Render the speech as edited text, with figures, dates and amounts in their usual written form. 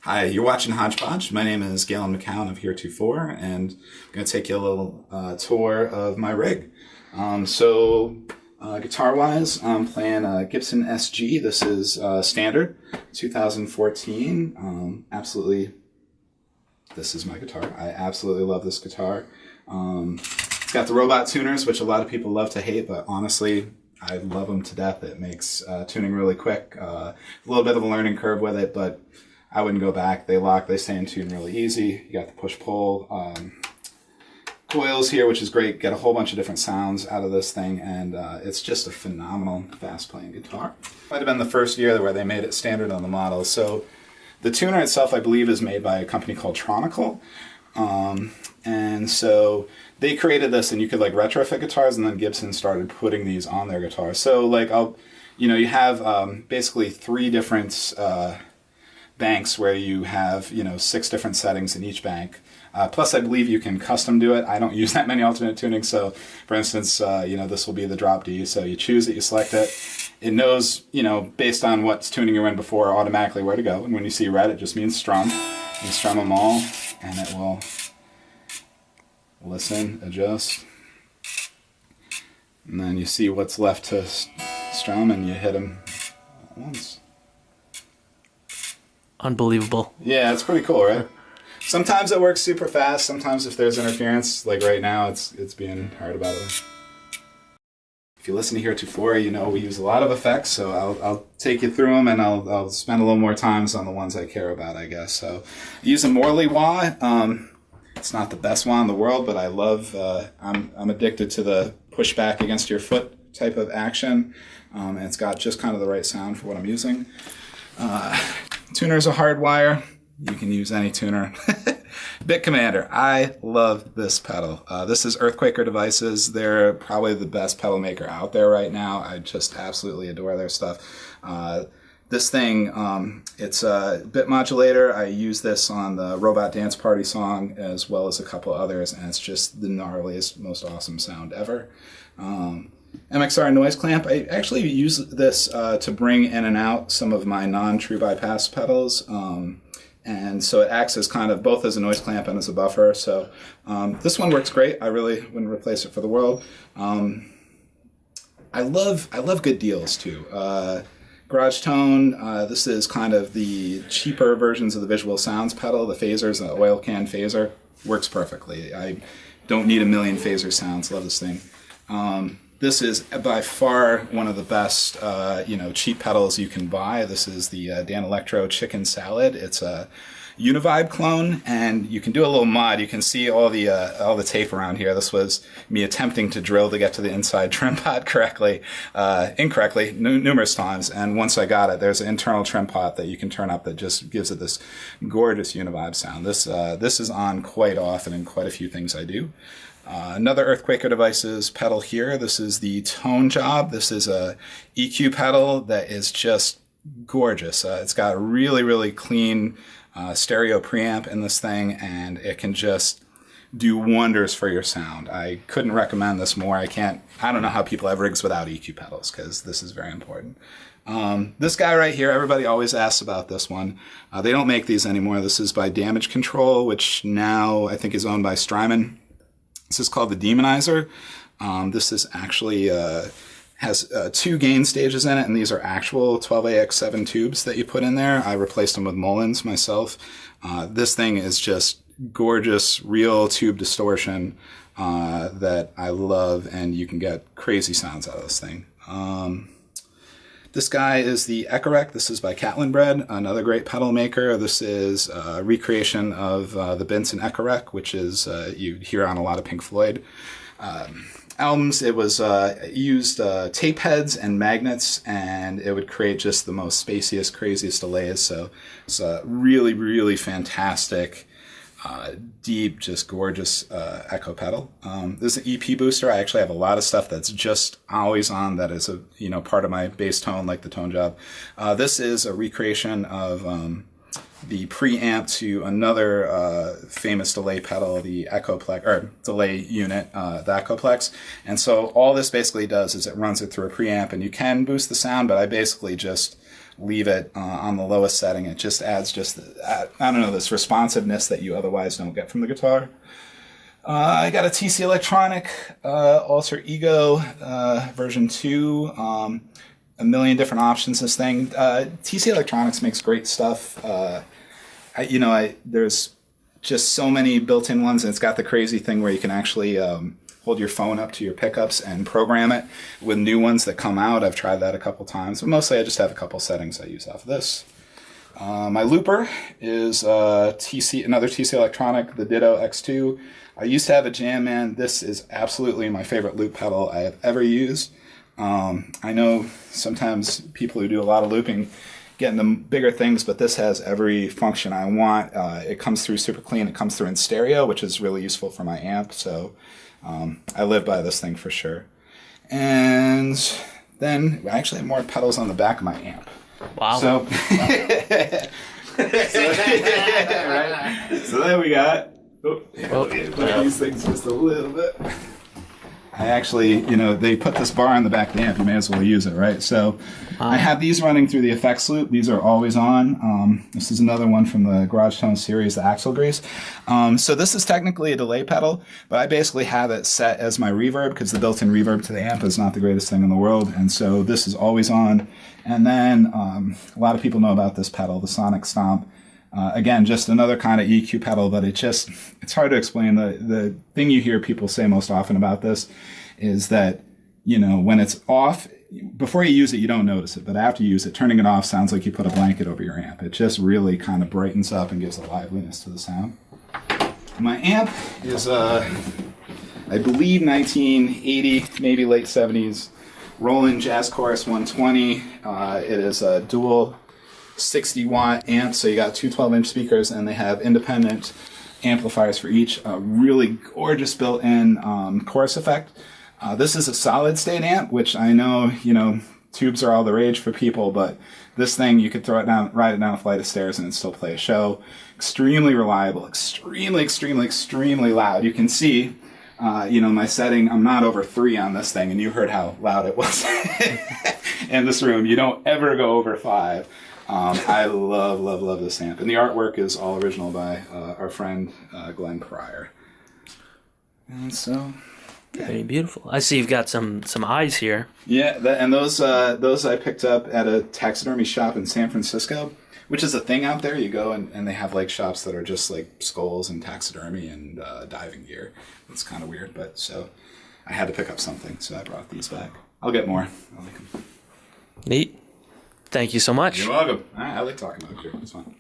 Hi, you're watching Hodgepodge. My name is Galen McCown of Heretofore, and I'm going to take you a little tour of my rig. Guitar-wise, I'm playing a Gibson SG. This is standard, 2014. This is my guitar. I absolutely love this guitar. It's got the robot tuners, which a lot of people love to hate, but honestly, I love them to death. It makes tuning really quick. A little bit of a learning curve with it, but I wouldn't go back. They lock, they stay in tune really easy. You got the push-pull coils here, which is great. Get a whole bunch of different sounds out of this thing, and it's just a phenomenal fast-playing guitar. Might have been the first year where they made it standard on the model. So the tuner itself, I believe, is made by a company called Tronical. And so they created this, and you could like retrofit guitars, and then Gibson started putting these on their guitars. So like you have basically three different banks where you have 6 different settings in each bank. Plus, I believe you can custom do it. I don't use that many alternate tunings. So, for instance, this will be the drop D. So you choose it, you select it. It knows, based on what's tuning you're in before, automatically where to go. And when you see red, it just means strum. You strum them all, and it will listen, adjust, and then you see what's left to strum, and you hit them once. Unbelievable. Yeah, it's pretty cool, right? Sometimes it works super fast. Sometimes if there's interference, like right now, it's being hard about it. If you listen to Heretofore, we use a lot of effects, so I'll take you through them, and I'll spend a little more time on the ones I care about, I guess. So I use a Morley wah. It's not the best wah in the world, but I love, I'm addicted to the push back against your foot type of action, and it's got just kind of the right sound for what I'm using. Tuner is a hardwire. You can use any tuner. Bit Commander. I love this pedal. This is Earthquaker Devices. They're probably the best pedal maker out there right now. I just absolutely adore their stuff. This thing, it's a bit modulator. I use this on the Robot Dance Party song as well as a couple others, and it's just the gnarliest, most awesome sound ever. MXR noise clamp. I actually use this to bring in and out some of my non-true bypass pedals. And so it acts as kind of both as a noise clamp and as a buffer. So this one works great. I really wouldn't replace it for the world. I love good deals too. Garage Tone, this is kind of the cheaper versions of the Visual Sounds pedal. The phasers, the oil can phaser, works perfectly. I don't need a million phaser sounds. Love this thing. This is by far one of the best, cheap pedals you can buy. This is the Danelectro Chicken Salad. It's a Univibe clone, and you can do a little mod. You can see all the tape around here. This was me attempting to drill to get to the inside trim pot incorrectly, numerous times. And once I got it, there's an internal trim pot that you can turn up that just gives it this gorgeous Univibe sound. This is on quite often in quite a few things I do. Another Earthquaker Devices pedal here. This is the Tone Job. This is a EQ pedal that is just gorgeous. It's got a really, really clean stereo preamp in this thing, and it can just do wonders for your sound. I couldn't recommend this more. I don't know how people have rigs without EQ pedals, because this is very important. This guy right here, everybody always asks about this one. They don't make these anymore. This is by Damage Control, which now I think is owned by Strymon. This is called the Demonizer. This is actually has 2 gain stages in it, and these are actual 12AX7 tubes that you put in there. I replaced them with Mullins myself. This thing is just gorgeous, real tube distortion that I love, and you can get crazy sounds out of this thing. This guy is the Echarec. This is by Catlin Bread, another great pedal maker. This is a recreation of the Benson Echarec, which is you hear on a lot of Pink Floyd albums. It was used tape heads and magnets, and it would create just the most spaciest, craziest delays. So it's a really, really fantastic, deep, just gorgeous echo pedal. This is an EP booster. I actually have a lot of stuff that's just always on that is a part of my bass tone, like the Tone Job. This is a recreation of the preamp to another famous delay pedal, the Echoplex, or delay unit, the Echoplex. And so all this basically does is it runs it through a preamp, and you can boost the sound, but I basically just leave it on the lowest setting. It just adds I don't know, this responsiveness that you otherwise don't get from the guitar. I got a TC Electronic Alter Ego version 2. A million different options. This thing. TC Electronics makes great stuff. There's just so many built-in ones, and it's got the crazy thing where you can actually hold your phone up to your pickups and program it with new ones that come out. I've tried that a couple times, but mostly I just have a couple settings I use off of this. My looper is another TC Electronic, the Ditto X2. I used to have a Jam Man. This is absolutely my favorite loop pedal I have ever used. I know sometimes people who do a lot of looping get into bigger things, but this has every function I want. It comes through super clean. It comes through in stereo, which is really useful for my amp. So I live by this thing for sure. And then I actually have more pedals on the back of my amp. Wow. So, so there we got. These things just a little bit. I actually, they put this bar on the back of the amp. You may as well use it, right? So I have these running through the effects loop. These are always on. This is another one from the Garage Tone series, the Axle Grease. So this is technically a delay pedal, but I basically have it set as my reverb because the built-in reverb to the amp is not the greatest thing in the world. And so this is always on. And then a lot of people know about this pedal, the Sonic Stomp. Again, just another kind of EQ pedal, but it's hard to explain. The thing you hear people say most often about this is that, when it's off, before you use it, you don't notice it, but after you use it, turning it off sounds like you put a blanket over your amp. It just really kind of brightens up and gives a liveliness to the sound. My amp is, I believe, 1980, maybe late 70s, Roland Jazz Chorus 120. It is a dual 60-watt amp, so you got two 12-inch speakers, and they have independent amplifiers for each. A really gorgeous built-in chorus effect. This is a solid-state amp, which I know, tubes are all the rage for people, but this thing, you could ride it down a flight of stairs and it'd still play a show. Extremely reliable, extremely, extremely, extremely loud. You can see, my setting, I'm not over 3 on this thing, and you heard how loud it was in this room. You don't ever go over 5. I love, love, love this amp. And the artwork is all original by our friend Glenn Pryor. And so, yeah. Very beautiful. I see you've got some eyes here. Yeah, and those I picked up at a taxidermy shop in San Francisco, which is a thing out there. You go and they have like shops that are just like skulls and taxidermy and diving gear. It's kind of weird, but so I had to pick up something, so I brought these back. I'll get more. I like them. Neat. Thank you so much. You're welcome. I like talking about it. It's fun.